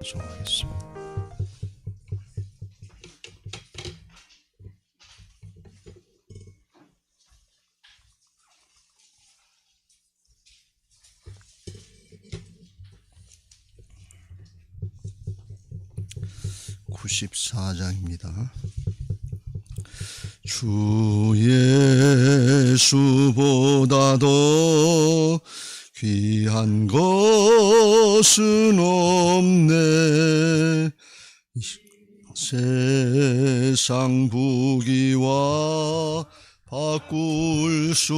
송하겠습니다. (94장입니다) 주 예수보다도 귀한 것은 없네. 세상 부귀와 바꿀 수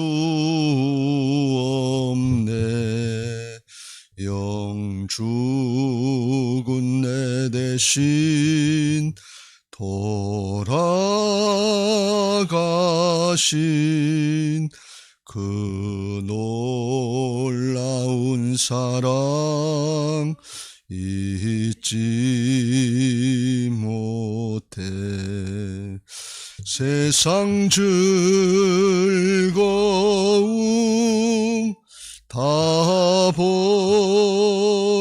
없네. 영죽은 내 대신 돌아가신 그 놀라운 사랑 잊지 못해. 세상 즐거움 다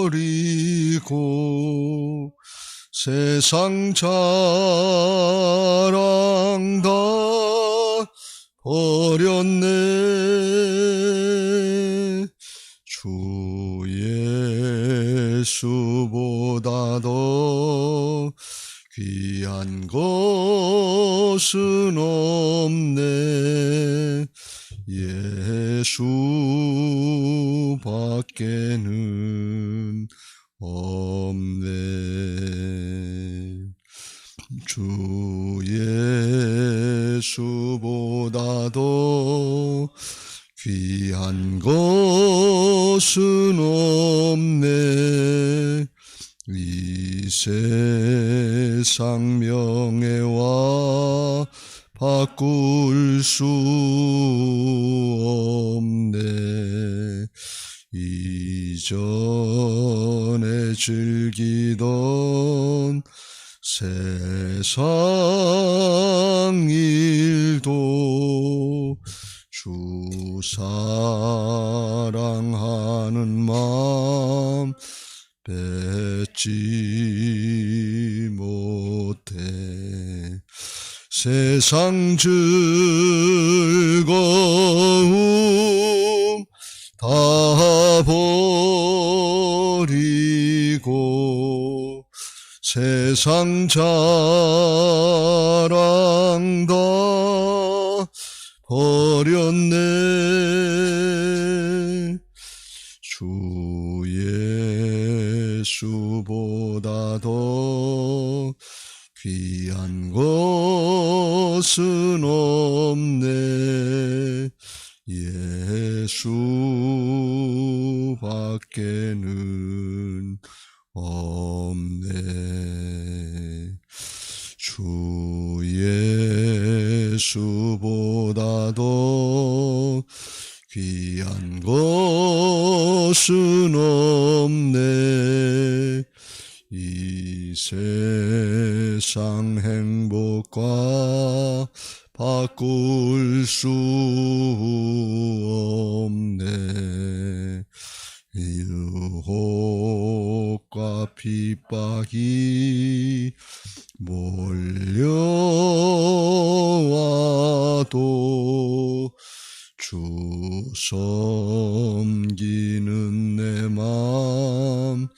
버리고 세상 자랑 다 버렸네. 주 예수보다도 귀한 것은 없네. 예수밖에는 없네. 주 예수보다도 귀한 것은 없네. 이 세상 명예와 바꿀 수 없네. 이전에 즐기던 세상 일도 주 사랑하는 마음 뺏지 못해. 세상 즐거움 다 버리고 세상 자랑 다 버렸네. 주 예수보다도 귀한 것은 없네. 예수밖에는 없네. 주 예수보다도 귀한 것은 없네. 이 세상 행복과 바꿀 수 없네. 유혹과 핍박이 몰려와도 주 섬기는 내 맘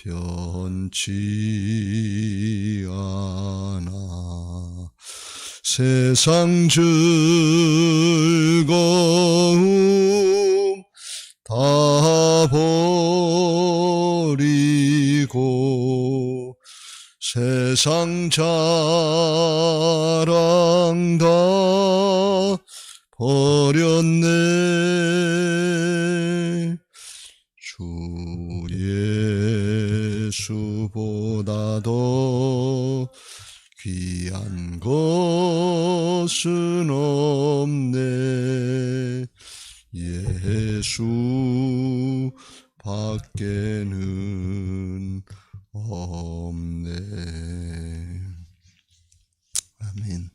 변치 않아. 세상 즐거움 다 버리고 세상 자랑 다 버렸네. 주 예수보다도 귀한 것은 없네. 예수밖에는 없네. 아멘.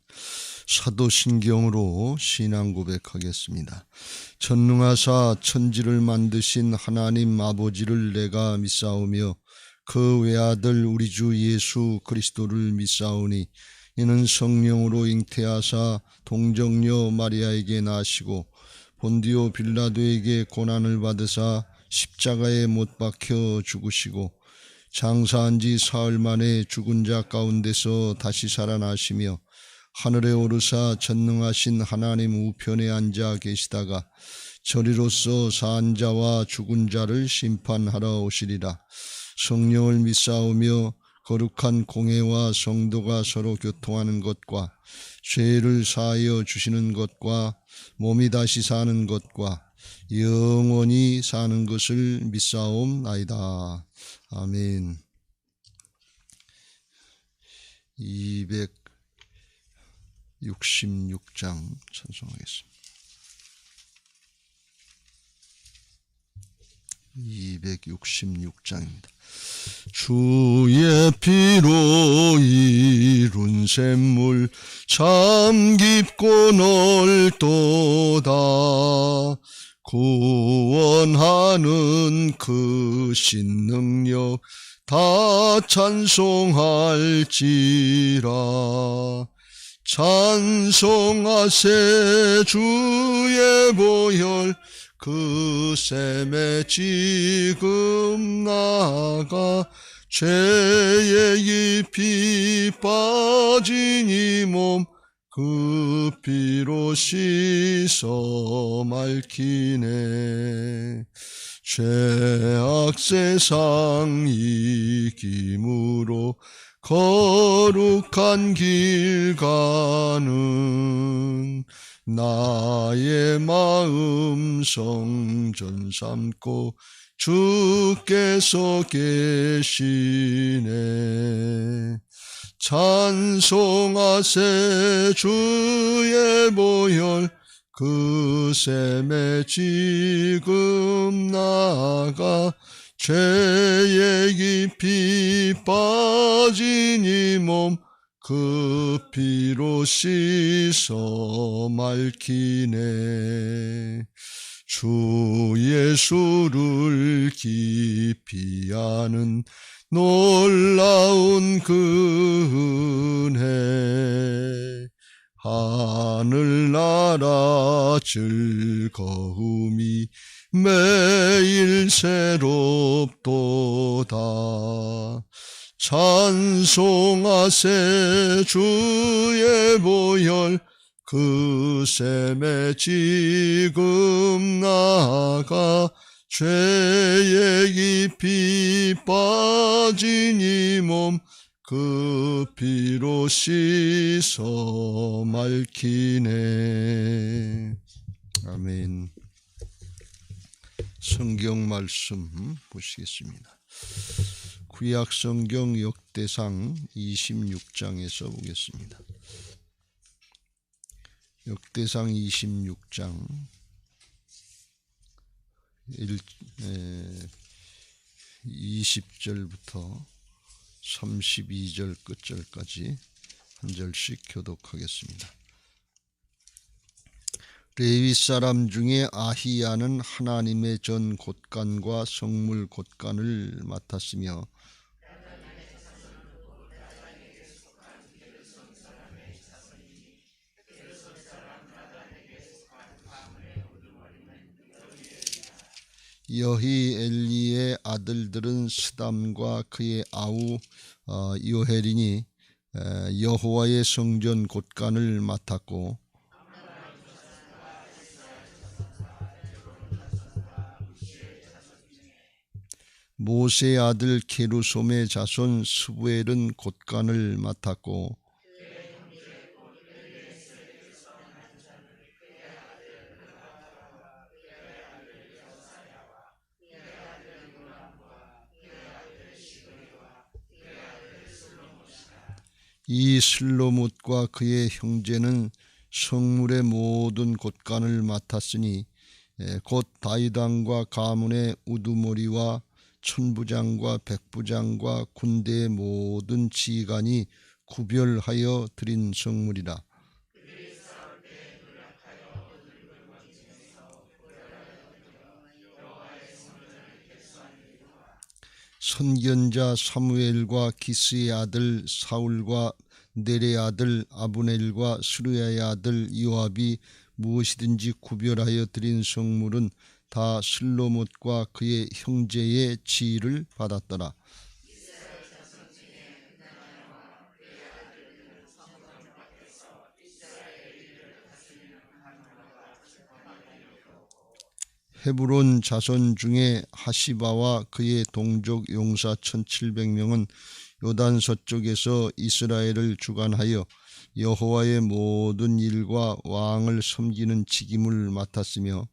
사도신경으로 신앙 고백하겠습니다. 전능하사 천지를 만드신 하나님 아버지를 내가 믿사오며 그 외아들 우리 주 예수 그리스도를 믿사오니 이는 성령으로 잉태하사 동정녀 마리아에게 나시고 본디오 빌라도에게 고난을 받으사 십자가에 못 박혀 죽으시고 장사한 지 사흘 만에 죽은 자 가운데서 다시 살아나시며 하늘에 오르사 전능하신 하나님 우편에 앉아 계시다가 저리로서 산 자와 죽은 자를 심판하러 오시리라. 성령을 믿사오며 거룩한 공회와 성도가 서로 교통하는 것과 죄를 사하여 주시는 것과 몸이 다시 사는 것과 영원히 사는 것을 믿사옵나이다. 아멘. 266장 찬송하겠습니다. 266장입니다. 주의 피로 이룬 샘물 참 깊고 넓도다. 구원하는 그 신능력 다 찬송할지라. 찬송하세 주의 보혈 그 샘에 지금 나가 죄에 깊이 빠진 이 몸 그 피로 씻어 맑히네. 죄악 세상 이김으로 거룩한 길 가는 나의 마음 성전 삼고 주께서 계시네. 찬송하세 주의 보혈 그 샘에 지금 나가 죄에 깊이 빠진 이 몸 그 피로 씻어 맑히네. 주 예수를 깊이 아는 놀라운 그 은혜 하늘나라 즐거움이 매일 새롭도다. 찬송하세 주의 보혈 그 샘에 지금 나가 죄에 깊이 빠진 이 몸 그 피로 씻어 맑히네. 아멘. 성경 말씀 보시겠습니다. 구약 성경 역대상 26장에서 보겠습니다. 역대상 26장 20절부터 32절 끝절까지 한 절씩 교독하겠습니다. 레위 사람 중에 아히야는 하나님의 전 곳간과 성물 곳간을 맡았으며 여히 엘리의 아들들은 스담과 그의 아우 요헬이니 여호와의 성전 곳간을 맡았고 모세의 아들 게르솜의 자손 스부엘은 곳간을 맡았고 이 슬로뭇과 그의 형제는 성물의 모든 곳간을 맡았으니 곧 다윗왕과 가문의 우두머리와 천부장과 백부장과 군대의 모든 지휘관이 구별하여 드린 성물이라. 선견자 사무엘과 기스의 아들 사울과 넬의 아들 아브넬과 스루야의 아들 요압이 무엇이든지 구별하여 드린 성물은 다 슬로못과 그의 형제의 지위를 받았더라. 헤브론 자손 중에 하시바와 그의 동족 용사 1700명은 요단 서쪽에서 이스라엘을 주관하여 여호와의 모든 일과 왕을 섬기는 직임을 맡았으며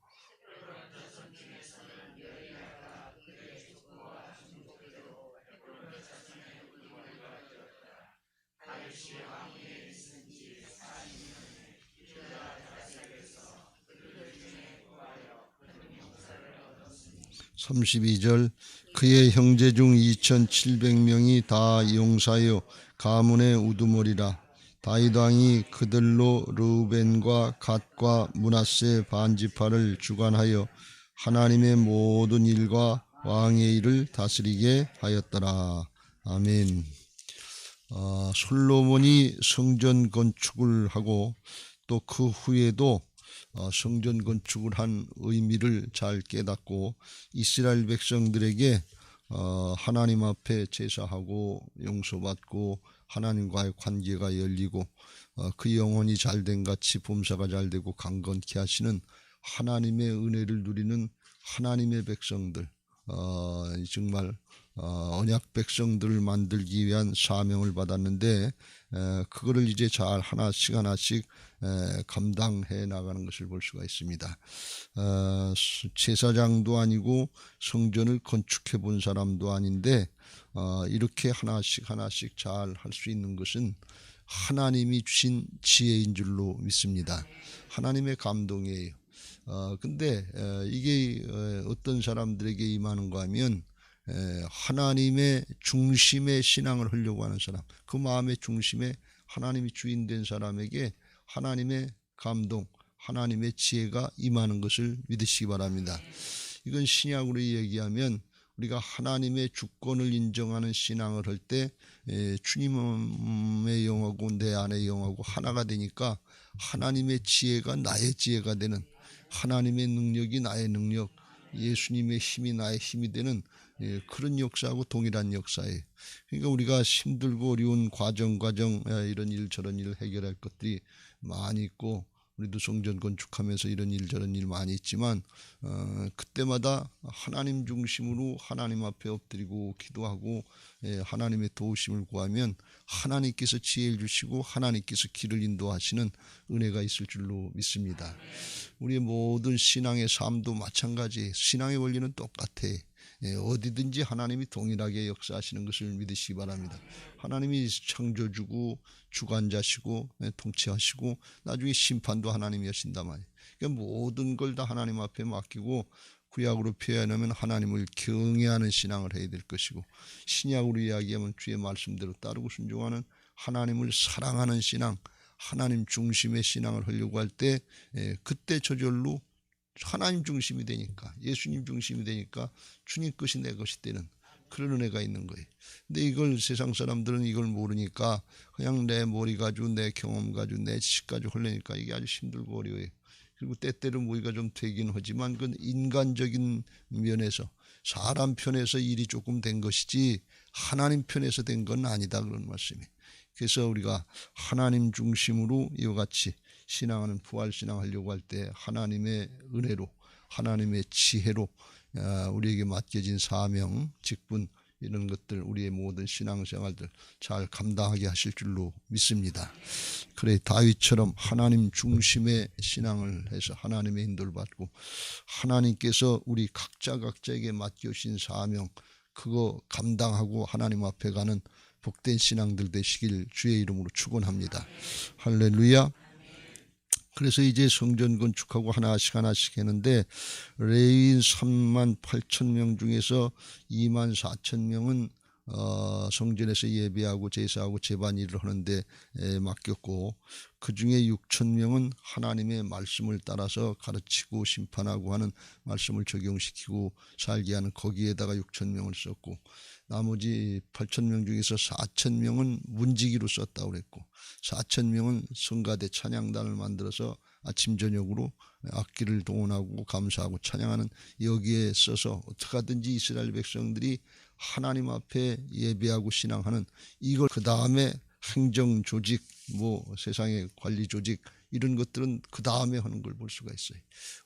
(32절) 그의 형제 중 2700명이 다 용사요 가문의 우두머리라. 다윗 왕이 그들로 르우벤과 갓과 므낫세 반지파를 주관하여 하나님의 모든 일과 왕의 일을 다스리게 하였더라. 아멘. 솔로몬이 성전 건축을 하고 또 그 후에도 성전 건축을 한 의미를 잘 깨닫고 이스라엘 백성들에게 하나님 앞에 제사하고 용서받고 하나님과의 관계가 열리고 그 영혼이 잘된 같이 범사가 잘되고 강건케 하시는 하나님의 은혜를 누리는 하나님의 백성들, 정말 언약 백성들을 만들기 위한 사명을 받았는데 그거를 이제 잘 하나씩 감당해 나가는 것을 볼 수가 있습니다. 제사장도 아니고 성전을 건축해 본 사람도 아닌데 이렇게 하나씩 잘 할 수 있는 것은 하나님이 주신 지혜인 줄로 믿습니다. 하나님의 감동이에요. 근데 이게 어떤 사람들에게 임하는가 하면 하나님의 중심의 신앙을 하려고 하는 사람, 그 마음의 중심에 하나님이 주인된 사람에게 하나님의 감동, 하나님의 지혜가 임하는 것을 믿으시기 바랍니다. 이건 신약으로 얘기하면 우리가 하나님의 주권을 인정하는 신앙을 할 때 주님의 영하고 내 안의 영하고 하나가 되니까 하나님의 지혜가 나의 지혜가 되는, 하나님의 능력이 나의 능력, 예수님의 힘이 나의 힘이 되는 그런 역사하고 동일한 역사예요. 그러니까 우리가 힘들고 어려운 과정 이런 일 저런 일 해결할 것들이 많이 있고 우리도 성전 건축하면서 이런 일 저런 일 많이 있지만 그때마다 하나님 중심으로 하나님 앞에 엎드리고 기도하고 하나님의 도우심을 구하면 하나님께서 지혜를 주시고 하나님께서 길을 인도하시는 은혜가 있을 줄로 믿습니다. 우리의 모든 신앙의 삶도 마찬가지, 신앙의 원리는 똑같아. 어디든지 하나님이 동일하게 역사하시는 것을 믿으시기 바랍니다. 하나님이 창조주고 주관자시고 통치하시고 나중에 심판도 하나님이 하신단 말이에요. 그러니까 모든 걸 다 하나님 앞에 맡기고 구약으로 표현하면 하나님을 경외하는 신앙을 해야 될 것이고, 신약으로 이야기하면 주의 말씀대로 따르고 순종하는 하나님을 사랑하는 신앙, 하나님 중심의 신앙을 하려고 할 때 그때 저절로 하나님 중심이 되니까, 예수님 중심이 되니까 주님 것이 내 것이 되는 그런 은혜가 있는 거예요. 근데 이걸 세상 사람들은 이걸 모르니까 그냥 내 머리 가지고 내 경험 가지고 내 지식 가지고 하려니까 이게 아주 힘들고 어려워요. 그리고 때때로 뭐가 좀 되긴 하지만 그건 인간적인 면에서 사람 편에서 일이 조금 된 것이지 하나님 편에서 된 건 아니다, 그런 말씀이에요. 그래서 우리가 하나님 중심으로 이와 같이 신앙하는 부활신앙 하려고 할 때 하나님의 은혜로 하나님의 지혜로 우리에게 맡겨진 사명, 직분 이런 것들 우리의 모든 신앙생활들 잘 감당하게 하실 줄로 믿습니다. 그래 다윗처럼 하나님 중심의 신앙을 해서 하나님의 인도를 받고 하나님께서 우리 각자에게 맡겨주신 사명 그거 감당하고 하나님 앞에 가는 복된 신앙들 되시길 주의 이름으로 축원합니다. 할렐루야. 그래서 이제 성전 건축하고 하나씩 했는데 레위인 38,000명 중에서 24,000명은 성전에서 예배하고 제사하고 제반 일을 하는데 맡겼고, 그 중에 6천 명은 하나님의 말씀을 따라서 가르치고 심판하고 하는 말씀을 적용시키고 살게 하는 거기에다가 6천 명을 썼고, 나머지 8천 명 중에서 4천 명은 문지기로 썼다고 그랬고, 4천 명은 성가대 찬양단을 만들어서 아침 저녁으로 악기를 동원하고 감사하고 찬양하는, 여기에 써서 어떻게 하든지 이스라엘 백성들이 하나님 앞에 예배하고 신앙하는, 이걸 그 다음에 행정 조직, 세상의 관리 조직, 이런 것들은 그 다음에 하는 걸 볼 수가 있어요.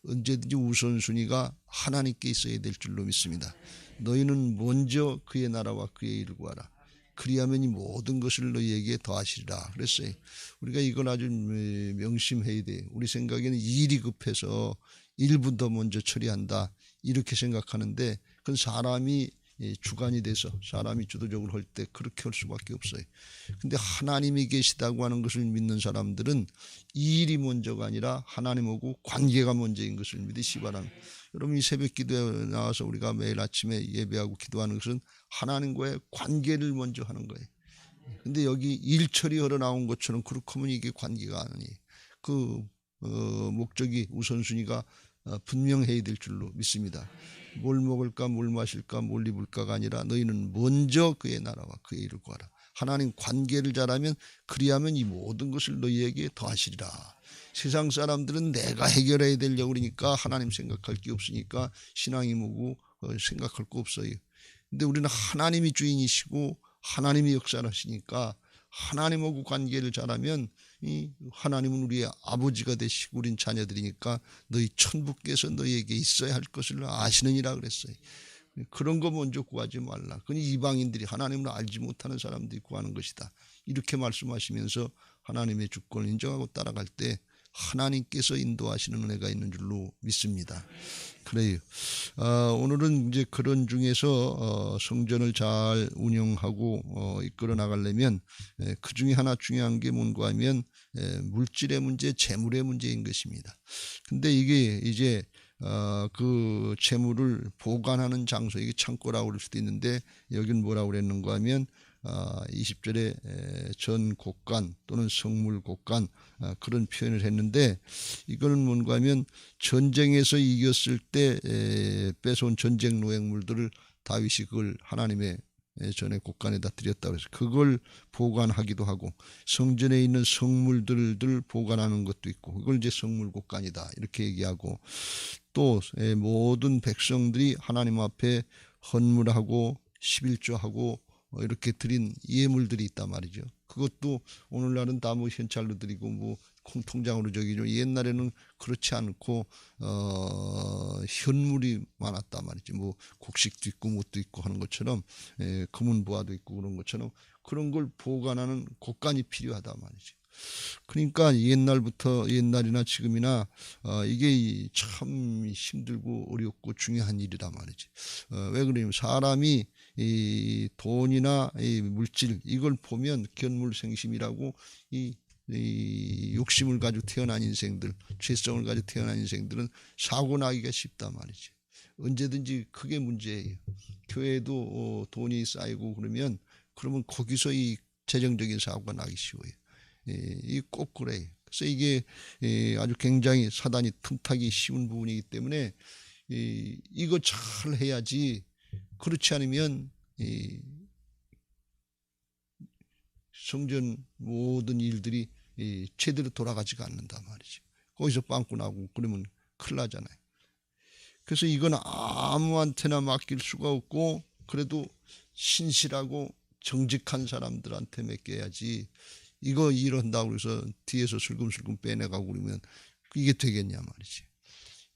언제든지 우선순위가 하나님께 있어야 될 줄로 믿습니다. 너희는 먼저 그의 나라와 그의 일을 구하라. 그리하면 이 모든 것을 너희에게 더하시리라 그랬어요. 우리가 이걸 아주 명심해야 돼. 우리 생각에는 일이 급해서 1분 더 먼저 처리한다, 이렇게 생각하는데, 그건 사람이 주관이 돼서 사람이 주도적으로 할 때 그렇게 할 수밖에 없어요. 근데 하나님이 계시다고 하는 것을 믿는 사람들은 이 일이 먼저가 아니라 하나님하고 관계가 먼저인 것을 믿으시 바랍니다. 여러분, 이 새벽 기도에 나와서 우리가 매일 아침에 예배하고 기도하는 것은 하나님과의 관계를 먼저 하는 거예요. 근데 여기 일처리 하러 나온 것처럼 그렇게 하면 이게 관계가 아니에요. 그 목적이, 우선순위가 분명해야 될 줄로 믿습니다. 뭘 먹을까, 뭘 마실까, 뭘 입을까가 아니라 너희는 먼저 그의 나라와 그의 일을 구하라. 하나님 관계를 잘하면, 그리하면 이 모든 것을 너희에게 더하시리라. 세상 사람들은 내가 해결해야 되려고 그러니까 하나님 생각할 게 없으니까 신앙이 뭐고 생각할 거 없어요. 근데 우리는 하나님이 주인이시고 하나님이 역사를 하시니까 하나님하고 관계를 잘하면, 이 하나님은 우리의 아버지가 되시고 우린 자녀들이니까 너희 천부께서 너희에게 있어야 할 것을 아시느니라 그랬어요. 그런 거 먼저 구하지 말라. 그건 이방인들이, 하나님을 알지 못하는 사람들이 구하는 것이다, 이렇게 말씀하시면서 하나님의 주권을 인정하고 따라갈 때 하나님께서 인도하시는 은혜가 있는 줄로 믿습니다. 그래요. 오늘은 이제 그런 중에서 성전을 잘 운영하고 이끌어 나가려면 그 중에 하나 중요한 게 뭔가 하면 물질의 문제, 재물의 문제인 것입니다. 근데 이게 이제 그 재물을 보관하는 장소, 이게 창고라고 그럴 수도 있는데, 여기는 뭐라고 그랬는가 하면 20절에 전곡간 또는 성물곡간, 그런 표현을 했는데, 이거는 뭔가 하면 전쟁에서 이겼을 때 뺏어온 전쟁 노획물들을 다윗이 그걸 하나님의 전에 곡간에다 드렸다고 해서 그걸 보관하기도 하고, 성전에 있는 성물들을 보관하는 것도 있고, 그걸 이제 성물곡간이다 이렇게 얘기하고, 또 모든 백성들이 하나님 앞에 헌물하고 11조하고 이렇게 드린 예물들이 있단 말이죠. 그것도 오늘날은 다 현찰로 드리고 통장으로 저기죠. 옛날에는 그렇지 않고 현물이 많았단 말이죠. 곡식도 있고 뭣도 있고 하는 것처럼, 금은 보화도 있고 그런 것처럼, 그런 걸 보관하는 곡간이 필요하단 말이죠. 그러니까 옛날이나 지금이나 이게 참 힘들고 어렵고 중요한 일이란 말이지. 왜 그러냐면 사람이 이 돈이나 이 물질, 이걸 보면 견물생심이라고 이 욕심을 가지고 태어난 인생들, 죄성을 가지고 태어난 인생들은 사고 나기가 쉽단 말이지. 언제든지 그게 문제예요. 교회도 돈이 쌓이고 그러면 거기서 이 재정적인 사고가 나기 쉬워요. 이 꼭 그래요. 그래서 이게 아주 굉장히 사단이 틈타기 쉬운 부분이기 때문에 이거 잘 해야지, 그렇지 않으면 성전 모든 일들이 제대로 돌아가지가 않는단 말이죠. 거기서 빵꾸 나고 그러면 큰일 나잖아요. 그래서 이건 아무한테나 맡길 수가 없고, 그래도 신실하고 정직한 사람들한테 맡겨야지, 이거 일한다고 해서 뒤에서 슬금슬금 빼내가고 그러면 이게 되겠냐 말이지.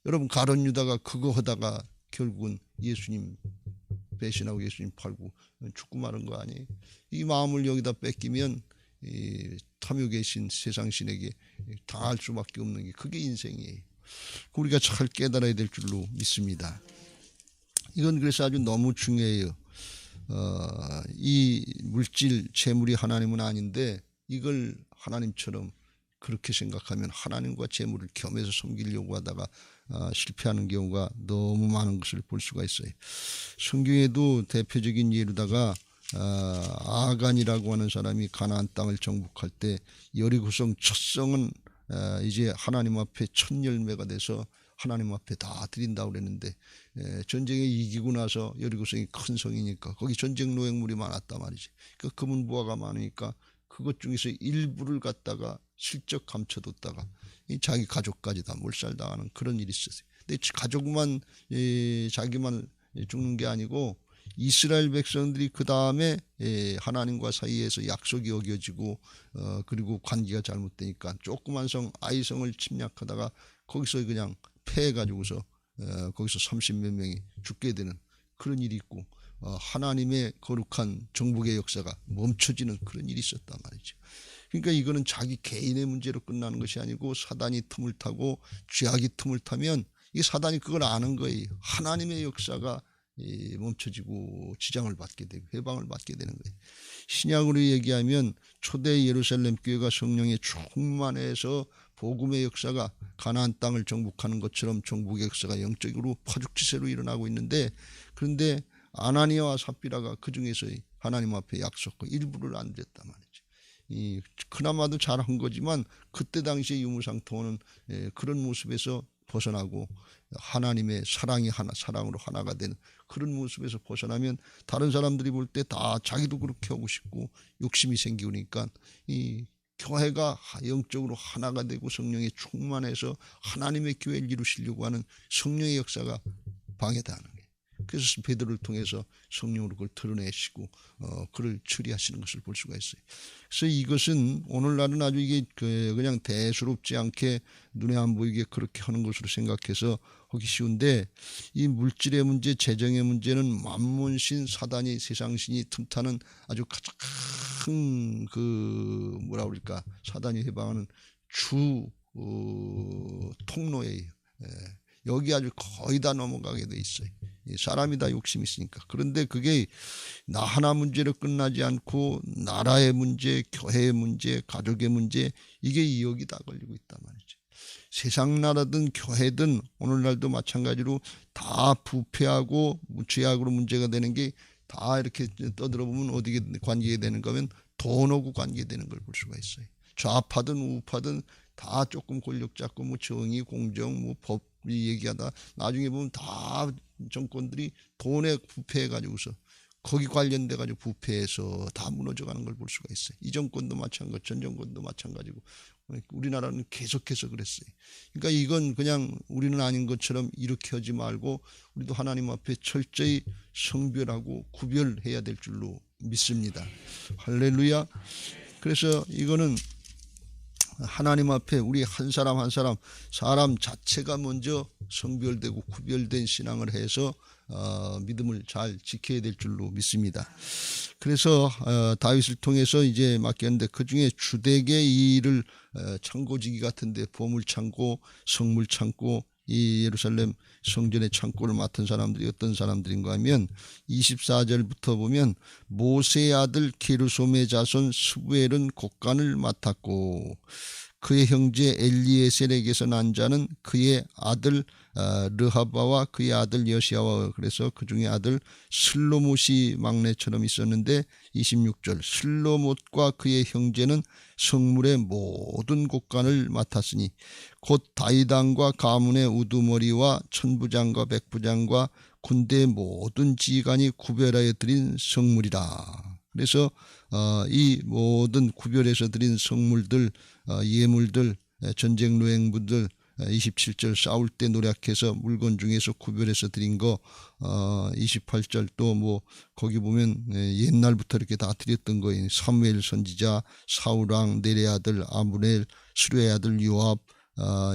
여러분, 가룟 유다가 그거 하다가 결국은 예수님 배신하고 예수님 팔고 죽고 마는 거 아니에요? 이 마음을 여기다 뺏기면 탐욕의 신, 세상 신에게 당할 수밖에 없는 게 그게 인생이에요. 우리가 잘 깨달아야 될 줄로 믿습니다. 이건 그래서 아주 너무 중요해요. 이 물질, 재물이 하나님은 아닌데, 이걸 하나님처럼 그렇게 생각하면 하나님과 재물을 겸해서 섬기려고 하다가 실패하는 경우가 너무 많은 것을 볼 수가 있어요. 성경에도 대표적인 예로다가 아간이라고 하는 사람이 가나안 땅을 정복할 때 여리고성 첫 성은 이제 하나님 앞에 첫 열매가 돼서 하나님 앞에 다 드린다고 그랬는데 전쟁에 이기고 나서 여리고성이 큰 성이니까 거기 전쟁 노획물이 많았단 말이지. 그 금은 부하가 많으니까 그것 중에서 일부를 갖다가 슬쩍 감춰뒀다가 자기 가족까지 다 몰살당하는 그런 일이 있었어요. 근데 가족만 자기만 죽는 게 아니고 이스라엘 백성들이 그 다음에 하나님과 사이에서 약속이 어겨지고 그리고 관계가 잘못되니까 조그만 성 아이성을 침략하다가 거기서 그냥 패해가지고서 거기서 30몇 명이 죽게 되는 그런 일이 있고 하나님의 거룩한 정복의 역사가 멈춰지는 그런 일이 있었단 말이죠. 그러니까 이거는 자기 개인의 문제로 끝나는 것이 아니고 사단이 틈을 타고 죄악이 틈을 타면 이 사단이 그걸 아는 거예요. 하나님의 역사가 멈춰지고 지장을 받게 되고 해방을 받게 되는 거예요. 신약으로 얘기하면 초대 예루살렘 교회가 성령에 충만해서 복음의 역사가 가나안 땅을 정복하는 것처럼 정복의 역사가 영적으로 파죽지세로 일어나고 있는데, 그런데 아나니아와 삽비라가 그 중에서 하나님 앞에 약속과 일부를 안 드렸단 말이죠. 그나마도 잘한 거지만 그때 당시에 유무상통하는 그런 모습에서 벗어나고 하나님의 사랑이 사랑으로 하나가 되는 그런 모습에서 벗어나면 다른 사람들이 볼 때 다 자기도 그렇게 하고 싶고 욕심이 생기니까 이 교회가 영적으로 하나가 되고 성령에 충만해서 하나님의 교회를 이루시려고 하는 성령의 역사가 방해당하는 거예요. 그래서 베드로를 통해서 성령으로 그걸 드러내시고 그를 처리하시는 것을 볼 수가 있어요. 그래서 이것은 오늘날은 아주 이게 그냥 대수롭지 않게 눈에 안 보이게 그렇게 하는 것으로 생각해서 하기 쉬운데, 이 물질의 문제, 재정의 문제는 만문신 사단이 세상신이 틈타는 아주 가장 뭐라 그럴까 사단이 해방하는 주 통로예요. 여기 아주 거의 다 넘어가게 돼 있어요. 사람이 다 욕심이 있으니까. 그런데 그게 나 하나 문제로 끝나지 않고 나라의 문제, 교회의 문제, 가족의 문제, 이게 여기 다 걸리고 있단 말이죠. 세상 나라든 교회든 오늘날도 마찬가지로 다 부패하고 죄악으로 문제가 되는 게 다 이렇게 떠들어보면 어디에 관계되는 거면 돈하고 관계되는 걸 볼 수가 있어요. 좌파든 우파든 다 조금 권력 잡고 뭐 정의, 공정, 뭐 법 얘기하다 나중에 보면 다 정권들이 돈에 부패해가지고서 거기 관련돼가지고 부패해서 다 무너져가는 걸 볼 수가 있어요. 이 정권도 마찬가지, 전 정권도 마찬가지고 우리나라는 계속해서 그랬어요. 그러니까 이건 그냥 우리는 아닌 것처럼 이렇게 하지 말고 우리도 하나님 앞에 철저히 성별하고 구별해야 될 줄로 믿습니다. 할렐루야. 그래서 이거는 하나님 앞에 우리 한 사람 한 사람 사람 자체가 먼저 성별되고 구별된 신앙을 해서 믿음을 잘 지켜야 될 줄로 믿습니다. 그래서 다윗을 통해서 이제 맡겼는데 그 중에 주되게 이 일을 창고지기 같은데 보물창고, 성물창고, 이 예루살렘 성전의 창고를 맡은 사람들이 어떤 사람들인가 하면 24절부터 보면 모세의 아들 게르솜의 자손 스부엘은 곡간을 맡았고 그의 형제 엘리에셀에게서 난 자는 그의 아들 르하바와 그의 아들 여시야와, 그래서 그 중에 아들 슬로못이 막내처럼 있었는데 26절 슬로못과 그의 형제는 성물의 모든 곡간을 맡았으니 곧 다윗 왕과 가문의 우두머리와 천부장과 백부장과 군대의 모든 지휘관이 구별하여 드린 성물이라. 그래서 이 모든 구별해서 드린 성물들, 예물들, 전쟁 노획물들, 27절 싸울 때 노력해서 물건 중에서 구별해서 드린 거, 28절 또 뭐 거기 보면 옛날부터 이렇게 다 드렸던 거예요. 사무엘 선지자, 사울왕, 넬의 아들 아므넬, 스루의 아들 요압,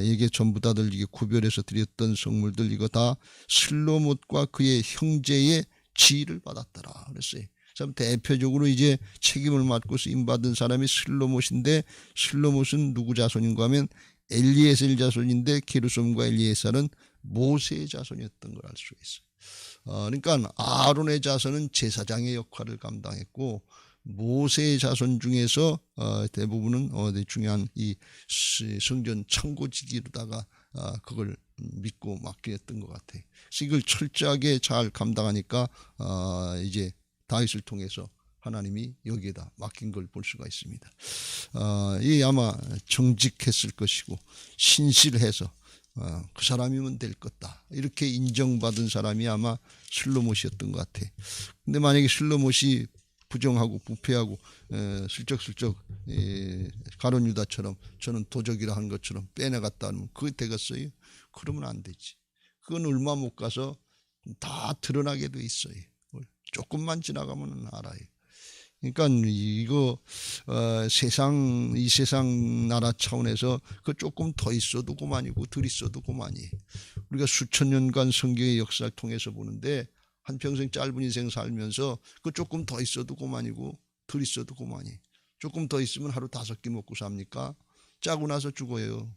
이게 전부 다들 이게 구별해서 드렸던 성물들, 이거 다 슬로못과 그의 형제의 지휘를 받았더라 그랬어요. 참 대표적으로 이제 책임을 맡고 쓰임받은 사람이 슬로못인데, 슬로못은 누구 자손인가 하면 엘리에셀 자손인데 게르솜과 엘리에셀은 모세의 자손이었던 걸 알 수가 있어요. 그러니까 아론의 자손은 제사장의 역할을 감당했고 모세의 자손 중에서 대부분은 중요한 이 성전 창고지기로다가 그걸 믿고 맡겼던 것 같아요. 그래서 이걸 철저하게 잘 감당하니까 이제 다윗을 통해서 하나님이 여기에다 맡긴 걸 볼 수가 있습니다. 이 아마 정직했을 것이고 신실해서 그 사람이면 될 것다 이렇게 인정받은 사람이 아마 슬로못이었던 것 같아. 근데 만약에 슬로못이 부정하고 부패하고 슬쩍슬쩍 가룟 유다처럼 저는 도적이라 한 것처럼 빼내갔다 하면 그게 되겠어요? 그러면 안 되지. 그건 얼마 못 가서 다 드러나게 돼 있어요. 조금만 지나가면 알아요. 그러니까 이거 이 세상 나라 차원에서 그 조금 더 있어도 그만이고 덜 있어도 그만이. 우리가 수천 년간 성경의 역사를 통해서 보는데 한평생 짧은 인생 살면서 그 조금 더 있어도 그만이고 덜 있어도 그만이. 조금 더 있으면 하루 5끼 먹고 삽니까? 짜고 나서 죽어요.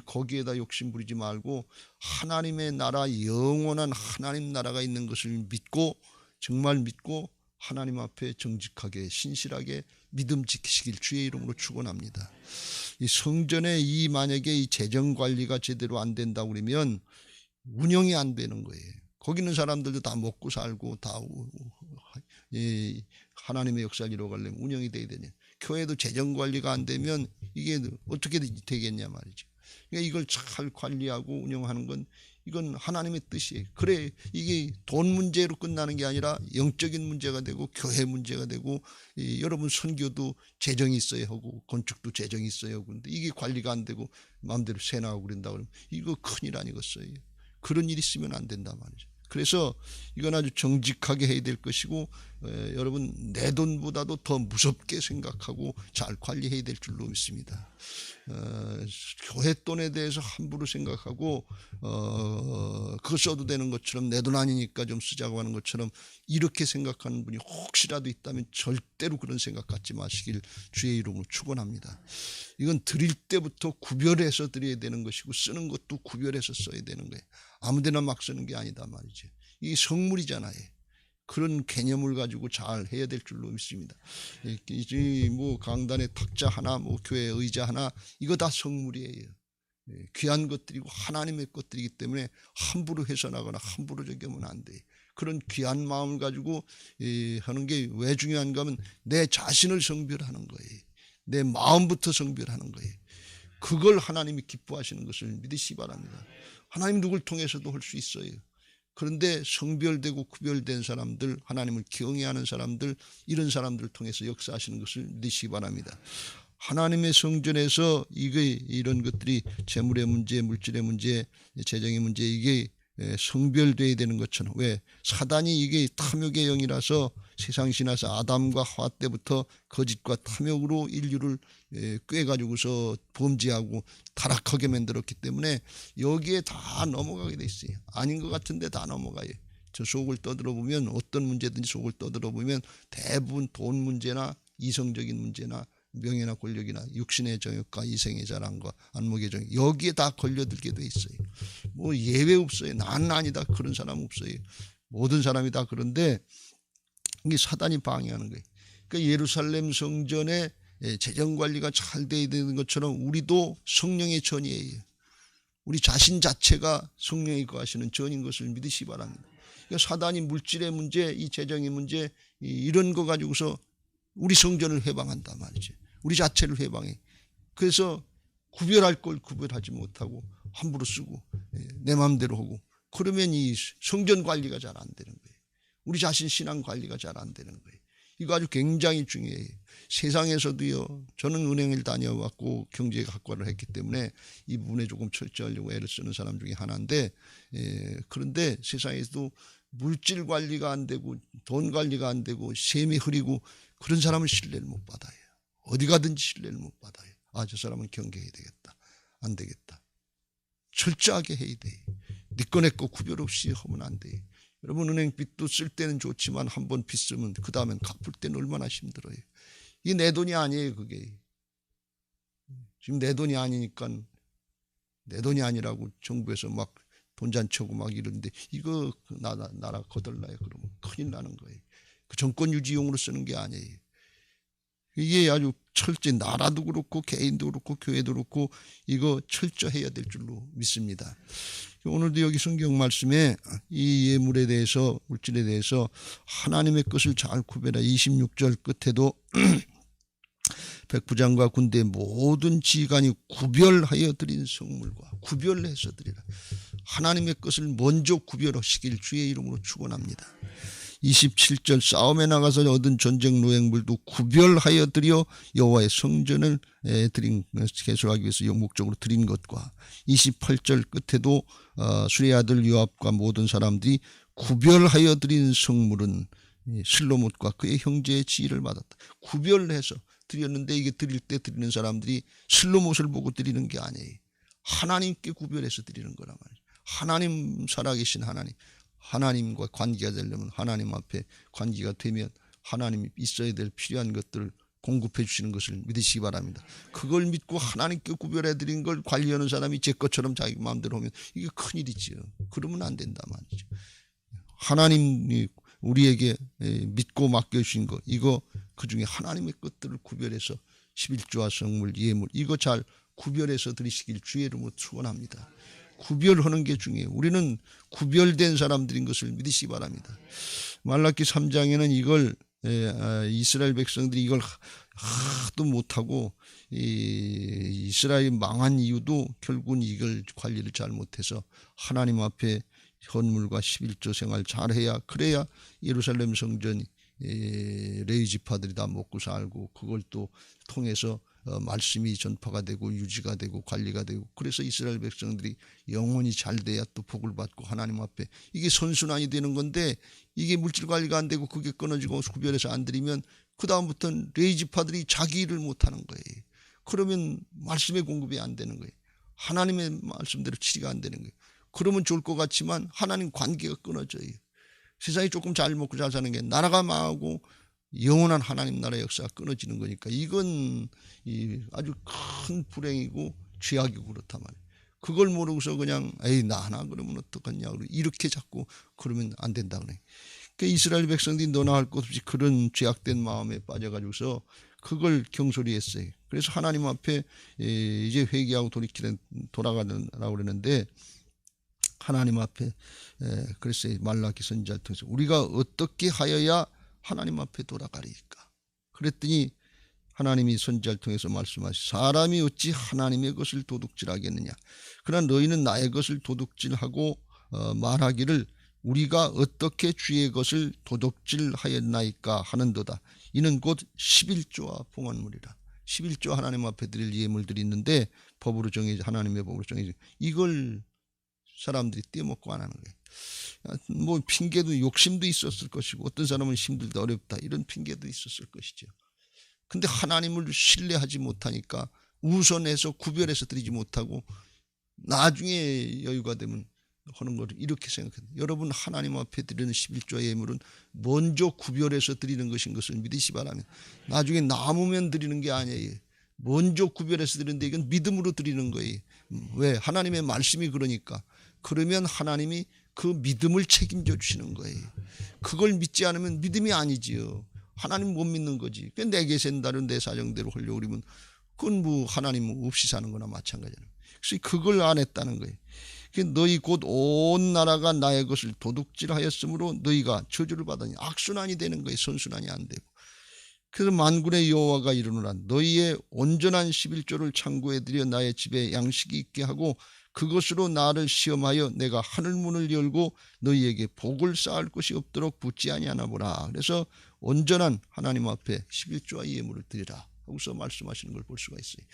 거기에다 욕심 부리지 말고 하나님의 나라, 영원한 하나님 나라가 있는 것을 믿고 정말 믿고 하나님 앞에 정직하게 신실하게 믿음 지키시길 주의 이름으로 축원합니다. 이 성전에 만약에 이 재정 관리가 제대로 안 된다고 그러면 운영이 안 되는 거예요. 거기 있는 사람들도 다 먹고 살고 다 하나님의 역사를 이루어가려면 운영이 돼야 되냐. 교회도 재정 관리가 안 되면 이게 어떻게 되겠냐 말이죠. 그러니까 이걸 잘 관리하고 운영하는 건 이건 하나님의 뜻이에요. 그래 이게 돈 문제로 끝나는 게 아니라 영적인 문제가 되고 교회 문제가 되고 여러분 선교도 재정이 있어야 하고 건축도 재정이 있어야 하고 근데 이게 관리가 안 되고 마음대로 새나가고 그런다 그러면 이거 큰일 아니겠어요. 그런 일이 있으면 안 된단 말이죠. 그래서 이건 아주 정직하게 해야 될 것이고 여러분 내 돈보다도 더 무섭게 생각하고 잘 관리해야 될 줄로 믿습니다. 교회 돈에 대해서 함부로 생각하고 그거 써도 되는 것처럼 내 돈 아니니까 좀 쓰자고 하는 것처럼 이렇게 생각하는 분이 혹시라도 있다면 절대로 그런 생각 갖지 마시길 주의 이름으로 축원합니다. 이건 드릴 때부터 구별해서 드려야 되는 것이고 쓰는 것도 구별해서 써야 되는 거예요. 아무데나 막 쓰는 게 아니다 말이죠. 이게 성물이잖아요. 그런 개념을 가지고 잘 해야 될 줄로 믿습니다. 뭐 강단의 탁자 하나, 뭐 교회 의자 하나, 이거 다 성물이에요. 귀한 것들이고 하나님의 것들이기 때문에 함부로 훼손하거나 함부로 저기 하면 안 돼. 그런 귀한 마음을 가지고 하는 게 왜 중요한가 하면 내 자신을 성별하는 거예요. 내 마음부터 성별하는 거예요. 그걸 하나님이 기뻐하시는 것을 믿으시기 바랍니다. 하나님 누굴 통해서도 할 수 있어요. 그런데 성별되고 구별된 사람들, 하나님을 경외하는 사람들, 이런 사람들을 통해서 역사하시는 것을 믿으시기 바랍니다. 하나님의 성전에서 이런 것들이 재물의 문제, 물질의 문제, 재정의 문제, 이게 성별되어야 되는 것처럼, 왜 사단이 이게 탐욕의 영이라서 세상 지나서 아담과 하와 때부터 거짓과 탐욕으로 인류를 꿰가지고서 범죄하고 타락하게 만들었기 때문에 여기에 다 넘어가게 돼 있어요. 아닌 것 같은데 다 넘어가요. 저 속을 떠들어 보면 어떤 문제든지 속을 떠들어 보면 대부분 돈 문제나 이성적인 문제나 명예나 권력이나 육신의 정욕과 이생의 자랑과 안목의 정욕, 여기에 다 걸려들게 돼 있어요. 뭐 예외 없어요. 나는 아니다 그런 사람 없어요. 모든 사람이 다 그런데 이게 사단이 방해하는 거예요. 그러니까 예루살렘 성전의 재정관리가 잘 돼야 되는 것처럼 우리도 성령의 전이에요. 우리 자신 자체가 성령이 거하시는 전인 것을 믿으시기 바랍니다. 그러니까 사단이 물질의 문제, 이 재정의 문제, 이런 거 가지고서 우리 성전을 해방한단 말이죠. 우리 자체를 해방해. 그래서 구별할 걸 구별하지 못하고 함부로 쓰고 내 마음대로 하고 그러면 이 성전 관리가 잘 안 되는 거예요. 우리 자신 신앙 관리가 잘 안 되는 거예요. 이거 아주 굉장히 중요해요. 세상에서도요. 저는 은행을 다녀왔고 경제학과를 했기 때문에 이 부분에 조금 철저하려고 애를 쓰는 사람 중에 하나인데 그런데 세상에서도 물질 관리가 안 되고 돈 관리가 안 되고 셈이 흐리고 그런 사람은 신뢰를 못 받아요. 어디 가든지 신뢰를 못 받아요. 아, 저 사람은 경계해야 되겠다. 안 되겠다. 철저하게 해야 돼. 네 거 내 거 구별 없이 하면 안 돼. 여러분 은행 빚도 쓸 때는 좋지만 한 번 빚 쓰면 그 다음엔 갚을 때는 얼마나 힘들어요. 이게 내 돈이 아니에요. 그게. 지금 내 돈이 아니니까 내 돈이 아니라고 정부에서 막 돈잔치하고 막 이러는데 이거 나라 거덜나요. 그러면 큰일 나는 거예요. 그 정권 유지용으로 쓰는 게 아니에요. 이게 아주 철저히 나라도 그렇고 개인도 그렇고 교회도 그렇고 이거 철저해야 될 줄로 믿습니다. 오늘도 여기 성경 말씀에 이 예물에 대해서 물질에 대해서 하나님의 것을 잘 구별해 26절 끝에도 백부장과 군대의 모든 지휘관이 구별하여 드린 성물과 구별해서 드리라. 하나님의 것을 먼저 구별하시길 주의 이름으로 축원합니다. 27절 싸움에 나가서 얻은 전쟁 노획물도 구별하여 드려 여호와의 성전을 드린 개설하기 위해서 목적으로 드린 것과 28절 끝에도 수레 아들 요압과 모든 사람들이 구별하여 드린 성물은 실로못과 그의 형제의 지휘를 받았다. 구별해서 드렸는데 이게 드릴 때 드리는 사람들이 실로못을 보고 드리는 게 아니에요. 하나님께 구별해서 드리는 거란 말이에요. 하나님 살아계신 하나님과 관계가 되려면 하나님 앞에 관계가 되면 하나님이 있어야 될 필요한 것들을 공급해 주시는 것을 믿으시기 바랍니다. 그걸 믿고 하나님께 구별해 드린 걸 관리하는 사람이 제 것처럼 자기 마음대로 하면 이게 큰일이지요. 그러면 안 된다 말이죠. 하나님이 우리에게 믿고 맡겨주신 거 이거 그중에 하나님의 것들을 구별해서 11조와 성물 예물 이거 잘 구별해서 드리시길 주의 이름으로 축원합니다. 구별하는 게 중요해요. 우리는 구별된 사람들인 것을 믿으시기 바랍니다. 말라기 3장에는 이걸 이스라엘 백성들이 이걸 하도 못하고 이스라엘 망한 이유도 결국은 이걸 관리를 잘 못해서 하나님 앞에 헌물과 11조 생활 잘해야 그래야 예루살렘 성전 레위 지파들이 다 먹고 살고 그걸 또 통해서 말씀이 전파가 되고 유지가 되고 관리가 되고 그래서 이스라엘 백성들이 영원히 잘 돼야 또 복을 받고 하나님 앞에 이게 선순환이 되는 건데 이게 물질 관리가 안 되고 그게 끊어지고 구별해서 안 드리면 그 다음부터는 레위 지파들이 자기 일을 못하는 거예요. 그러면 말씀의 공급이 안 되는 거예요. 하나님의 말씀대로 치리가 안 되는 거예요. 그러면 좋을 것 같지만 하나님 관계가 끊어져요. 세상이 조금 잘 먹고 잘 사는 게 나라가 망하고 영원한 하나님 나라 역사가 끊어지는 거니까 이건 아주 큰 불행이고 죄악이고 그렇단 말이에요. 그걸 모르고서 그냥 에이 나 하나 그러면 어떡하냐 이렇게 자꾸 그러면 안 된다 그래. 그러니까 이스라엘 백성들이 너나 할 것 없이 그런 죄악된 마음에 빠져가지고서 그걸 경솔히 했어요. 그래서 하나님 앞에 이제 회개하고 돌아가라고 그러는데 하나님 앞에 그래서 말라기 선지자를 통해서 우리가 어떻게 하여야 하나님 앞에 돌아가리까? 그랬더니 하나님이 선지자를 통해서 말씀하시 사람이 어찌 하나님의 것을 도둑질하겠느냐? 그러나 너희는 나의 것을 도둑질하고 말하기를 우리가 어떻게 주의 것을 도둑질하였나이까 하는도다. 이는 곧 11조와 봉헌물이라. 11조 하나님 앞에 드릴 예물들이 있는데 법으로 정해져 하나님의 법으로 정해져 이걸 사람들이 떼먹고 안 하는 거예요. 뭐 핑계도 욕심도 있었을 것이고 어떤 사람은 힘들다 어렵다 이런 핑계도 있었을 것이죠. 근데 하나님을 신뢰하지 못하니까 우선해서 구별해서 드리지 못하고 나중에 여유가 되면 하는 거를 이렇게 생각해요. 여러분 하나님 앞에 드리는 11조의 예물은 먼저 구별해서 드리는 것인 것을 믿으시 바랍니다. 나중에 남으면 드리는 게 아니에요. 먼저 구별해서 드리는데 이건 믿음으로 드리는 거예요. 왜? 하나님의 말씀이 그러니까. 그러면 하나님이 그 믿음을 책임져 주시는 거예요. 그걸 믿지 않으면 믿음이 아니지요. 하나님 못 믿는 거지. 내게 센다로 내 사정대로 하려고 그러면 그건 뭐 하나님 없이 사는 거나 마찬가지잖아요. 그래서 그걸 안 했다는 거예요. 너희 곧 온 나라가 나의 것을 도둑질하였으므로 너희가 저주를 받으니 악순환이 되는 거예요. 선순환이 안 되고. 그래서 만군의 여호와가 이르노라 너희의 온전한 11조를 창고에 들여 나의 집에 양식이 있게 하고 그것으로 나를 시험하여 내가 하늘문을 열고 너희에게 복을 쌓을 것이 없도록 붙지 아니하나 보라. 그래서 온전한 하나님 앞에 11조와 예물을 드리라 하고서 말씀하시는 걸 볼 수가 있어요.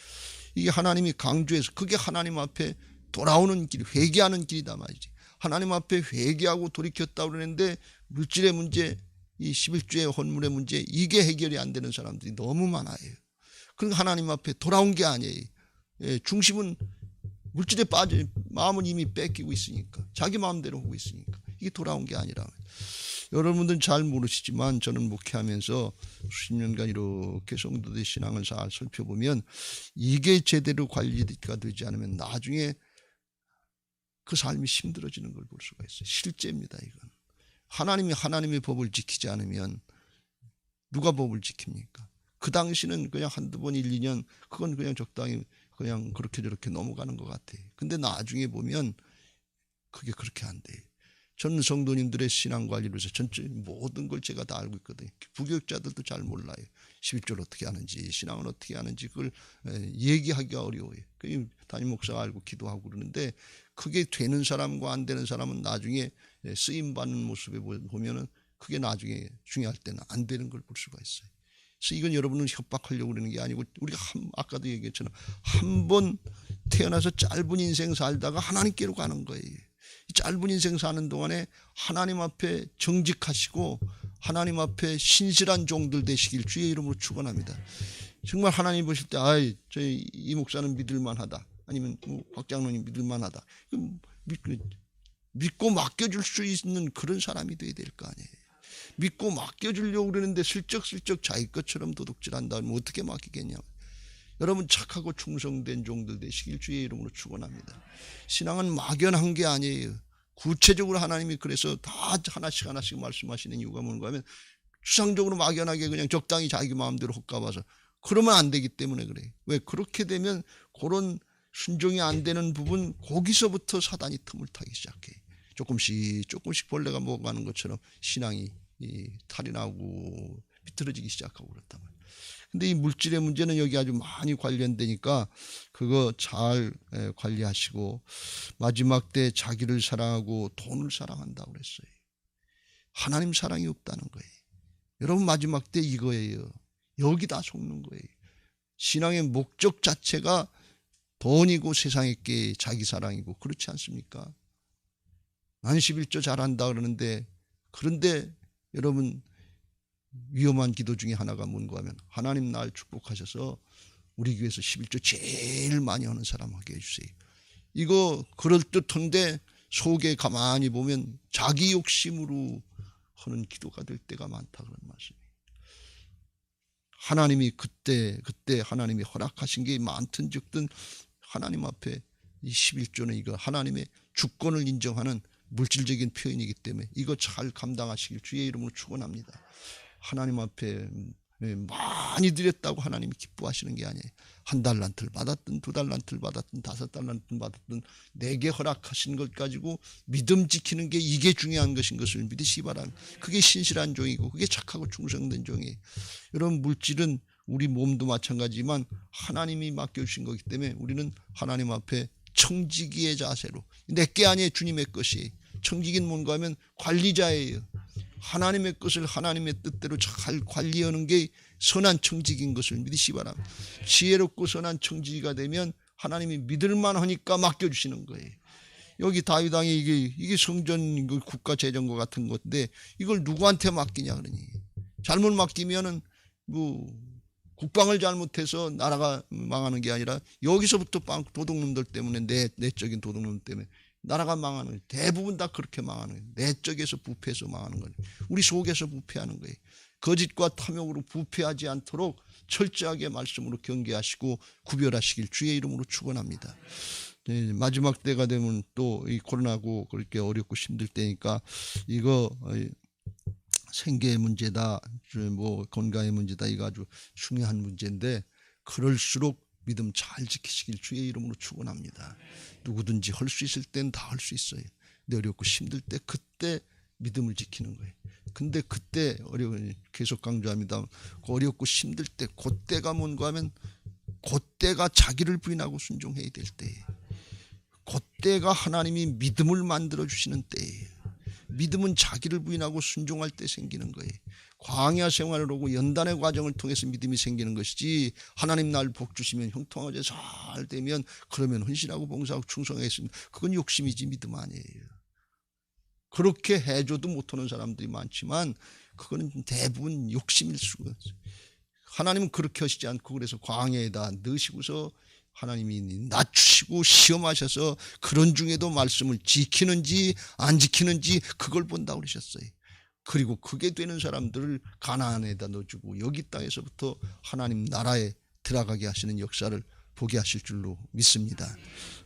이게 하나님이 강조해서 그게 하나님 앞에 돌아오는 길, 회개하는 길이다 말이지. 하나님 앞에 회개하고 돌이켰다고 그러는데 물질의 문제, 이 11조의 헌물의 문제 이게 해결이 안 되는 사람들이 너무 많아요. 그러니까 하나님 앞에 돌아온 게 아니에요. 중심은 물질에 빠져 마음은 이미 뺏기고 있으니까 자기 마음대로 하고 있으니까 이게 돌아온 게 아니라. 여러분들은 잘 모르시지만 저는 목회하면서 수십 년간 이렇게 성도들의 신앙을 잘 살펴보면 이게 제대로 관리가 되지 않으면 나중에 그 삶이 힘들어지는 걸 볼 수가 있어요. 실제입니다. 이건 하나님이 하나님의 법을 지키지 않으면 누가 법을 지킵니까? 그 당시는 그냥 한두 번 1, 2년 그건 그냥 적당히 그냥 그렇게 저렇게 넘어가는 것 같아. 근데 나중에 보면 그게 그렇게 안 돼. 저는 성도님들의 신앙관리로 해서 전체 모든 걸 제가 다 알고 있거든요. 부교육자들도 잘 몰라요. 11조를 어떻게 하는지, 신앙을 어떻게 하는지 그걸 얘기하기가 어려워요. 담임 목사가 알고 기도하고 그러는데 그게 되는 사람과 안 되는 사람은 나중에 쓰임받는 모습에 보면은 그게 나중에 중요할 때는 안 되는 걸 볼 수가 있어요. 그래서 이건 여러분을 협박하려고 그러는 게 아니고 우리가 아까도 얘기했잖아요. 한 번 태어나서 짧은 인생 살다가 하나님께로 가는 거예요. 이 짧은 인생 사는 동안에 하나님 앞에 정직하시고 하나님 앞에 신실한 종들 되시길 주의 이름으로 축원합니다. 정말 하나님 보실 때 아이 저희 이 목사는 믿을만하다. 아니면 박 장로님 믿을만하다. 믿고 맡겨줄 수 있는 그런 사람이 돼야 될 거 아니에요. 믿고 맡겨주려고 그러는데 슬쩍슬쩍 자기 것처럼 도둑질한다면 어떻게 맡기겠냐. 여러분 착하고 충성된 종들 되시길 주의 이름으로 축원합니다. 신앙은 막연한 게 아니에요. 구체적으로 하나님이 그래서 다 하나씩 말씀하시는 이유가 뭔가 하면 추상적으로 막연하게 그냥 적당히 자기 마음대로 헛가봐서 그러면 안 되기 때문에 그래요. 왜 그렇게 되면 그런 순종이 안 되는 부분 거기서부터 사단이 틈을 타기 시작해. 조금씩 벌레가 먹어가는 것처럼 신앙이 탈이 나고 비틀어지기 시작하고 그렇단 말이에요. 근데 이 물질의 문제는 여기 아주 많이 관련되니까 그거 잘 관리하시고 마지막 때 자기를 사랑하고 돈을 사랑한다고 그랬어요. 하나님 사랑이 없다는 거예요. 여러분 마지막 때 이거예요. 여기 다 속는 거예요. 신앙의 목적 자체가 돈이고 세상의 게 자기 사랑이고 그렇지 않습니까? 나는 11조 잘한다 그러는데 그런데 여러분 위험한 기도 중에 하나가 뭔가 하면 하나님 날 축복하셔서 우리 교회에서 11조 제일 많이 하는 사람 하게 해주세요. 이거 그럴듯한데 속에 가만히 보면 자기 욕심으로 하는 기도가 될 때가 많다 그런 말씀이에요. 하나님이 그때 하나님이 허락하신 게 많든 적든 하나님 앞에 이 11조는 이거 하나님의 주권을 인정하는 물질적인 표현이기 때문에 이거 잘 감당하시길 주의 이름으로 축원합니다. 하나님 앞에 많이 드렸다고 하나님이 기뻐하시는 게 아니에요. 1달란트를 받았든 2달란트를 받았든 5달란트를 받았든 내게 허락하신 것 가지고 믿음 지키는 게 이게 중요한 것인 것을 믿으시기 바랍니다. 그게 신실한 종이고 그게 착하고 충성된 종이에요. 여러분 물질은 우리 몸도 마찬가지지만 하나님이 맡겨주신 거기 때문에 우리는 하나님 앞에 청지기의 자세로 내게 아니에요. 주님의 것이. 청지기는 뭔가 하면 관리자예요. 하나님의 것을 하나님의 뜻대로 잘 관리하는 게 선한 청지기인 것을 믿으시기 바랍니다. 지혜롭고 선한 청지기가 되면 하나님이 믿을만 하니까 맡겨주시는 거예요. 여기 다윗 왕이 이게 성전 국가 재정과 같은 건데 이걸 누구한테 맡기냐 그러니 잘못 맡기면은 국방을 잘못해서 나라가 망하는 게 아니라 여기서부터 도둑놈들 때문에 내적인 도둑놈 때문에 나라가 망하는 거예요. 대부분 다 그렇게 망하는 거예요. 내적에서 부패해서 망하는 거예요. 우리 속에서 부패하는 거예요. 거짓과 탐욕으로 부패하지 않도록 철저하게 말씀으로 경계하시고 구별하시길 주의 이름으로 축원합니다. 마지막 때가 되면 또 이 코로나고 그렇게 어렵고 힘들 때니까 이거 생계의 문제다, 건강의 문제다, 이거 아주 중요한 문제인데 그럴수록 믿음 잘 지키시길 주의 이름으로 축원합니다. 누구든지 할 수 있을 땐 다 할 수 있어요. 근데 어렵고 힘들 때 그때 믿음을 지키는 거예요. 근데 그때 계속 강조합니다. 어렵고 힘들 때 그때가 뭔가 하면 그때가 자기를 부인하고 순종해야 될 때예요. 그때가 하나님이 믿음을 만들어 주시는 때예요. 믿음은 자기를 부인하고 순종할 때 생기는 거예요. 광야 생활을 하고 연단의 과정을 통해서 믿음이 생기는 것이지 하나님 날 복 주시면 형통하게 잘 되면 그러면 헌신하고 봉사하고 충성하겠습니다. 그건 욕심이지 믿음 아니에요. 그렇게 해줘도 못하는 사람들이 많지만 그거는 대부분 욕심일 수가 있어요. 하나님은 그렇게 하시지 않고 그래서 광야에다 넣으시고서 하나님이 낮추시고 시험하셔서 그런 중에도 말씀을 지키는지 안 지키는지 그걸 본다고 그러셨어요. 그리고 그게 되는 사람들을 가나안에다 넣어주고 여기 땅에서부터 하나님 나라에 들어가게 하시는 역사를 보게 하실 줄로 믿습니다.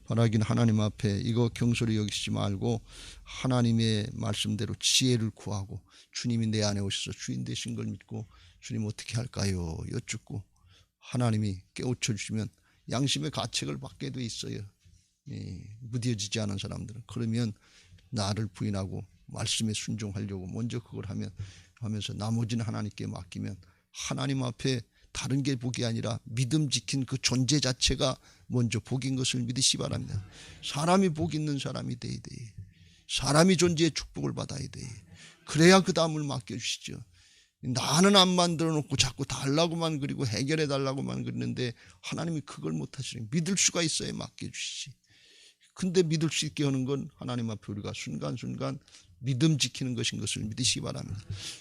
바라긴 하나님 앞에 이거 경솔히 여기시지 말고 하나님의 말씀대로 지혜를 구하고 주님이 내 안에 오셔서 주인 되신 걸 믿고 주님 어떻게 할까요? 여쭙고 하나님이 깨우쳐 주시면 양심의 가책을 받게 돼 있어요. 무뎌지지 않은 사람들은. 그러면 나를 부인하고 말씀에 순종하려고 먼저 그걸 하면서 나머지는 하나님께 맡기면 하나님 앞에 다른 게 복이 아니라 믿음 지킨 그 존재 자체가 먼저 복인 것을 믿으시 바랍니다. 사람이 복 있는 사람이 돼야 돼. 사람이 존재의 축복을 받아야 돼. 그래야 그 다음을 맡겨주시죠. 나는 안 만들어 놓고 자꾸 달라고만 그리고 해결해 달라고만 그러는데 하나님이 그걸 못 하시는, 믿을 수가 있어야 맡겨주시지. 근데 믿을 수 있게 하는 건 하나님 앞에 우리가 순간순간 믿음 지키는 것인 것을 믿으시기 바랍니다.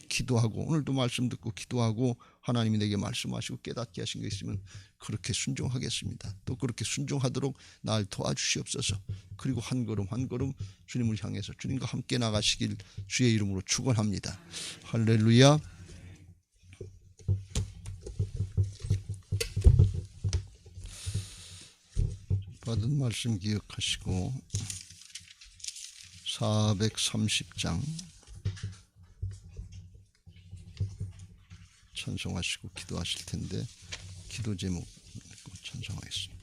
기도하고 오늘도 말씀 듣고 기도하고 하나님이 내게 말씀하시고 깨닫게 하신 게 있으면 그렇게 순종하겠습니다. 또 그렇게 순종하도록 날 도와주시옵소서. 그리고 한 걸음 한 걸음 주님을 향해서 주님과 함께 나가시길 주의 이름으로 축원합니다. 할렐루야. 받은 말씀 기억하시고 430장 찬송하시고 기도하실 텐데 기도 제목 찬송하겠습니다.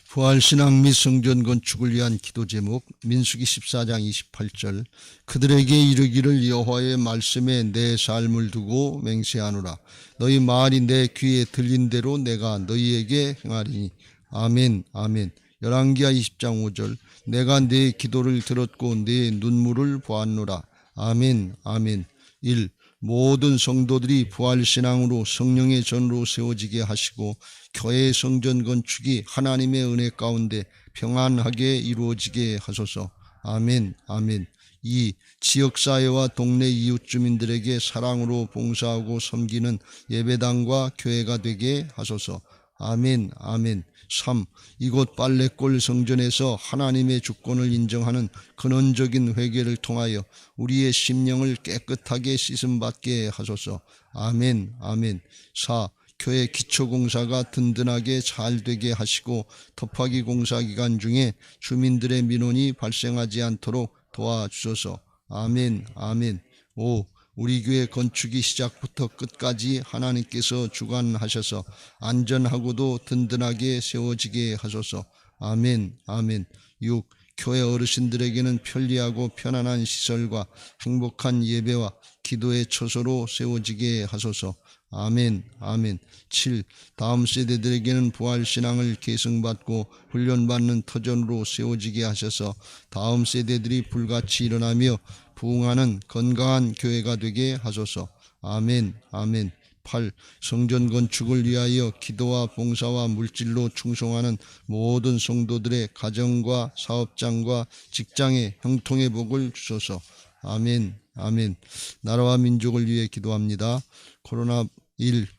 부활신앙 및 성전 건축을 위한 기도 제목 민수기 14장 28절 그들에게 이르기를 여호와의 말씀에 내 삶을 두고 맹세하노라. 너희 말이 내 귀에 들린 대로 내가 너희에게 행하리니. 아멘 아멘. 열왕기하 20장 5절 내가 내 기도를 들었고 내 눈물을 보았노라. 아멘 아멘. 1. 모든 성도들이 부활신앙으로 성령의 전으로 세워지게 하시고 교회 성전 건축이 하나님의 은혜 가운데 평안하게 이루어지게 하소서. 아멘 아멘. 2. 지역사회와 동네 이웃 주민들에게 사랑으로 봉사하고 섬기는 예배당과 교회가 되게 하소서. 아멘 아멘. 3. 이곳 빨래골 성전에서 하나님의 주권을 인정하는 근원적인 회개를 통하여 우리의 심령을 깨끗하게 씻음받게 하소서. 아멘 아멘. 4. 교회 기초공사가 든든하게 잘 되게 하시고 터파기 공사 기간 중에 주민들의 민원이 발생하지 않도록 도와주소서. 아멘 아멘. 5. 우리 교회 건축이 시작부터 끝까지 하나님께서 주관하셔서 안전하고도 든든하게 세워지게 하소서. 아멘 아멘. 6. 교회 어르신들에게는 편리하고 편안한 시설과 행복한 예배와 기도의 처소로 세워지게 하소서. 아멘 아멘. 7. 다음 세대들에게는 부활신앙을 계승받고 훈련받는 터전으로 세워지게 하셔서 다음 세대들이 불같이 일어나며 부흥하는 건강한 교회가 되게 하소서. 아멘 아멘. 8. 성전 건축을 위하여 기도와 봉사와 물질로 충성하는 모든 성도들의 가정과 사업장과 직장의 형통의 복을 주소서. 아멘 아멘. 나라와 민족을 위해 기도합니다.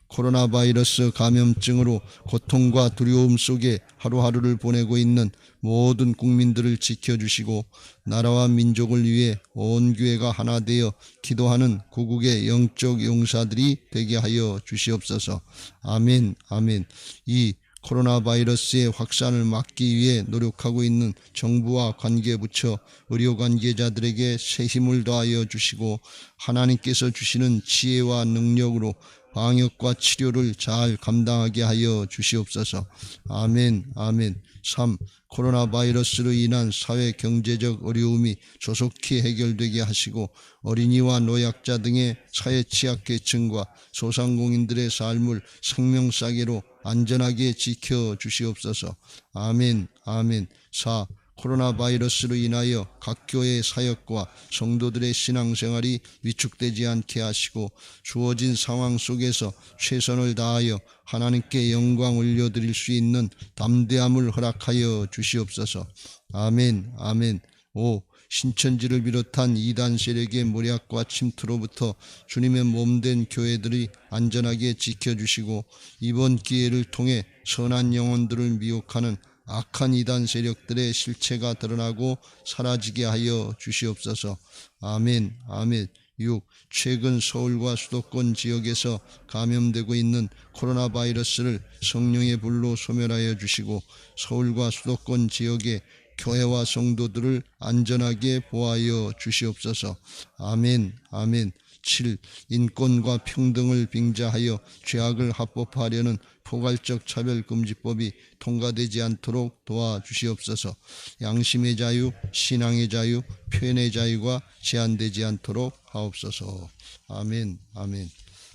코로나 바이러스 감염증으로 고통과 두려움 속에 하루하루를 보내고 있는 모든 국민들을 지켜주시고 나라와 민족을 위해 온 교회가 하나 되어 기도하는 구국의 영적 용사들이 되게 하여 주시옵소서. 아멘 아멘. 2. 코로나 바이러스의 확산을 막기 위해 노력하고 있는 정부와 관계부처, 의료 관계자들에게 새 힘을 더하여 주시고 하나님께서 주시는 지혜와 능력으로 방역과 치료를 잘 감당하게 하여 주시옵소서. 아멘 아멘. 3. 코로나 바이러스로 인한 사회 경제적 어려움이 조속히 해결되게 하시고 어린이와 노약자 등의 사회 취약계층과 소상공인들의 삶을 생명싸개로 안전하게 지켜주시옵소서. 아멘 아멘. 4. 코로나 바이러스로 인하여 각 교회의 사역과 성도들의 신앙생활이 위축되지 않게 하시고 주어진 상황 속에서 최선을 다하여 하나님께 영광 올려드릴 수 있는 담대함을 허락하여 주시옵소서. 아멘 아멘. 5. 신천지를 비롯한 이단 세력의 모략과 침투로부터 주님의 몸된 교회들이 안전하게 지켜주시고 이번 기회를 통해 선한 영혼들을 미혹하는 악한 이단 세력들의 실체가 드러나고 사라지게 하여 주시옵소서. 아멘 아멘. 6. 최근 서울과 수도권 지역에서 감염되고 있는 코로나 바이러스를 성령의 불로 소멸하여 주시고 서울과 수도권 지역의 교회와 성도들을 안전하게 보호하여 주시옵소서. 아멘. 아멘. 7. 인권과 평등을 빙자하여 죄악을 합법화하려는 포괄적 차별금지법이 통과되지 않도록 도와주시옵소서. 양심의 자유, 신앙의 자유, 표현의 자유가 제한되지 않도록 하옵소서. 아멘. 아멘.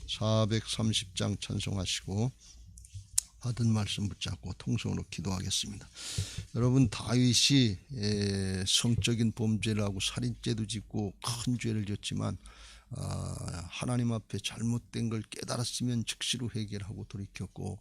430장 찬송하시고 받은 말씀 붙잡고 통성으로 기도하겠습니다. 여러분, 다윗이 성적인 범죄를 하고 살인죄도 짓고 큰 죄를 졌지만 하나님 앞에 잘못된 걸 깨달았으면 즉시로 회개하고 돌이켰고,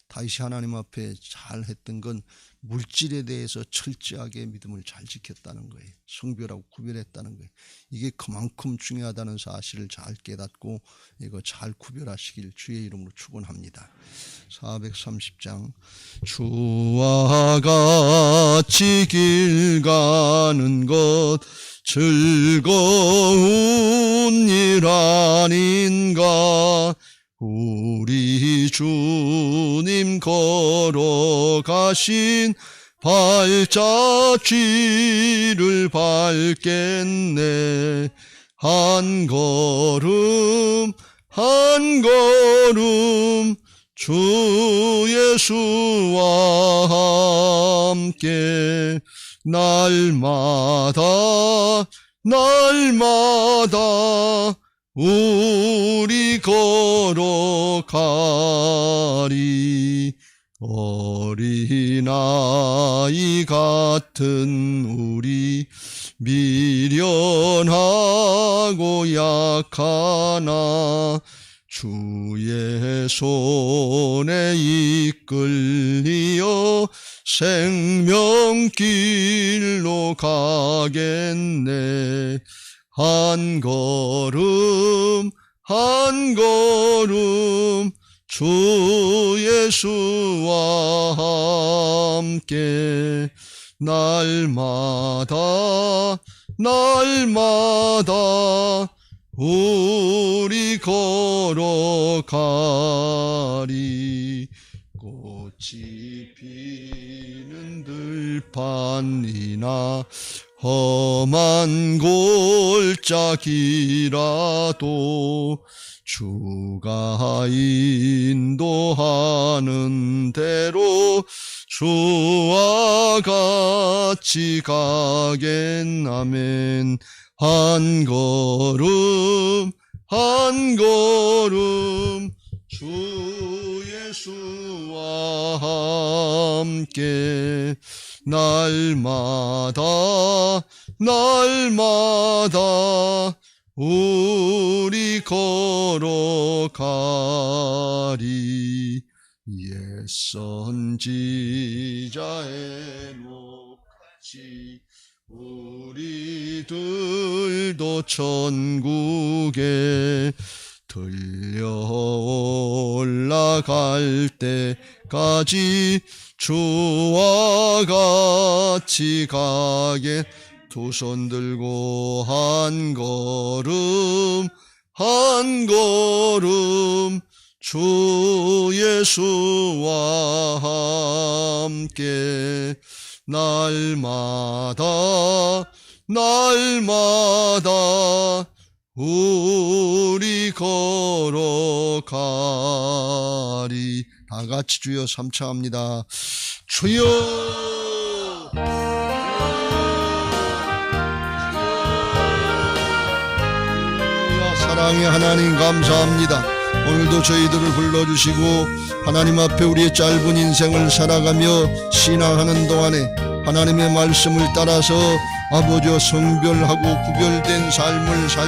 다윗이 하나님 앞에 잘했던 건 물질에 대해서 철저하게 믿음을 잘 지켰다는 거예요. 성별하고 구별했다는 거예요. 이게 그만큼 중요하다는 사실을 잘 깨닫고 이거 잘 구별하시길 주의 이름으로 축원합니다. 430장. 주와 같이 길 가는 것 즐거운 일 아닌가. 우리 주님 걸어가신 발자취를 밟겠네. 한 걸음 한 걸음 주 예수와 함께 날마다 우리 걸어가리. 어린아이 같은 우리 미련하고 약하나 주의 손에 이끌리어 생명길로 가겠네. 한 걸음 한 걸음 주 예수와 함께 날마다 우리 걸어가리. 꽃이 피는 들판이나 험한 골짜기라도 주가 인도하는 대로 주와 같이 가겠나멘. 한 걸음 한 걸음 주 예수와 함께 날마다 우리 걸어가리. 옛 선지자의 목같이 우리들도 천국에 들려 올라갈 때까지 주와 같이 가게. 두 손 들고 한 걸음 주 예수와 함께 날마다 우리 걸어가리. 다 같이 주여 삼창합니다. 주여. 사랑의 하나님 감사합니다. 오늘도 저희들을 불러주시고 하나님 앞에 우리의 짧은 인생을 살아가며 신앙하는 동안에 하나님의 말씀을 따라서 아버지와 성별하고 구별된 삶을 살